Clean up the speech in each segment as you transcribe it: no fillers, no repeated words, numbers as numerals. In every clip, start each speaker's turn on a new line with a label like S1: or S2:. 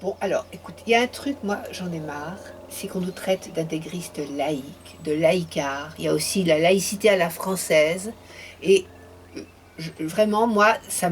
S1: Bon, alors, écoute, il y a un truc, moi, j'en ai marre, c'est qu'on nous traite d'intégristes laïcs, de laïcards. Il y a aussi la laïcité à la française. Et vraiment, moi, ça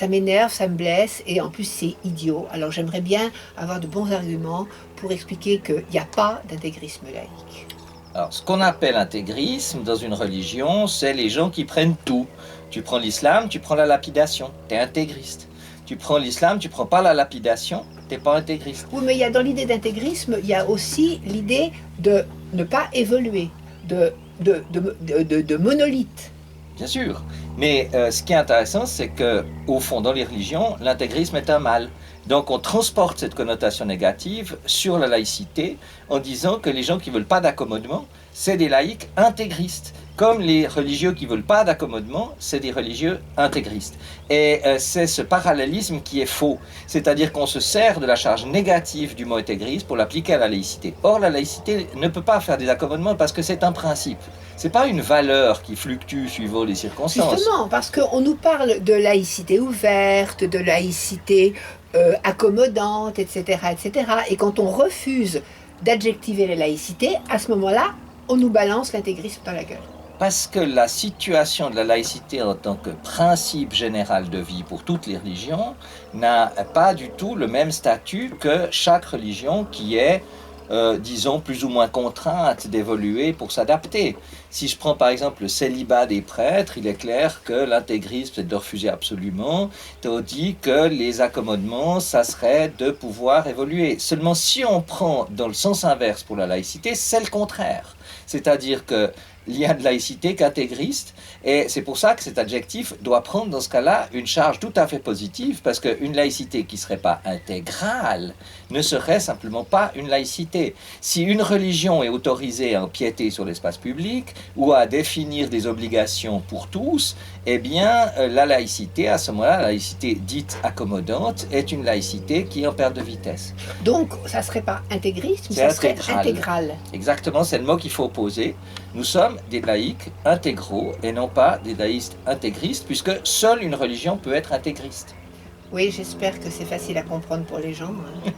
S1: m'énerve, ça me blesse, et en plus, c'est idiot. Alors, j'aimerais bien avoir de bons arguments pour expliquer qu'il n'y a pas d'intégrisme laïque.
S2: Alors, ce qu'on appelle intégrisme dans une religion, c'est les gens qui prennent tout. Tu prends l'islam, tu prends la lapidation, t'es intégriste. Tu prends l'islam, tu prends pas la lapidation, t'es pas intégriste.
S1: Oui, mais il y a dans l'idée d'intégrisme, il y a aussi l'idée de ne pas évoluer, de monolithe.
S2: Bien sûr. Mais ce qui est intéressant, c'est que, au fond, dans les religions, l'intégrisme est un mal. Donc on transporte cette connotation négative sur la laïcité en disant que les gens qui ne veulent pas d'accommodement, c'est des laïcs intégristes. Comme les religieux qui ne veulent pas d'accommodement, c'est des religieux intégristes. Et c'est ce parallélisme qui est faux. C'est-à-dire qu'on se sert de la charge négative du mot intégriste pour l'appliquer à la laïcité. Or, la laïcité ne peut pas faire des accommodements parce que c'est un principe. Ce n'est pas une valeur qui fluctue suivant les circonstances.
S1: Justement, parce qu'on nous parle de laïcité ouverte, de laïcité accommodante, etc., etc. Et quand on refuse d'adjectiver la laïcité, à ce moment-là, on nous balance l'intégrisme dans la gueule.
S2: Parce que la situation de la laïcité en tant que principe général de vie pour toutes les religions n'a pas du tout le même statut que chaque religion qui est, disons, plus ou moins contrainte d'évoluer pour s'adapter. Si je prends par exemple le célibat des prêtres, il est clair que l'intégrisme, c'est de refuser absolument, tandis que les accommodements, ça serait de pouvoir évoluer. Seulement si on prend dans le sens inverse pour la laïcité, c'est le contraire. C'est-à-dire que il y a de laïcité qu'intégriste, et c'est pour ça que cet adjectif doit prendre dans ce cas-là une charge tout à fait positive, parce qu'une laïcité qui ne serait pas intégrale ne serait simplement pas une laïcité. Si une religion est autorisée à empiéter sur l'espace public ou à définir des obligations pour tous, eh bien la laïcité, à ce moment-là, la laïcité dite accommodante, est une laïcité qui est en perte de vitesse.
S1: Donc, ça ne serait pas intégriste, mais
S2: C'est
S1: ça serait
S2: intégral.
S1: intégral.
S2: Exactement, c'est le mot qu'il faut opposer. Nous sommes des laïcs intégraux et non pas des laïstes intégristes, puisque seule une religion peut être intégriste.
S1: Oui, j'espère que c'est facile à comprendre pour les gens, hein.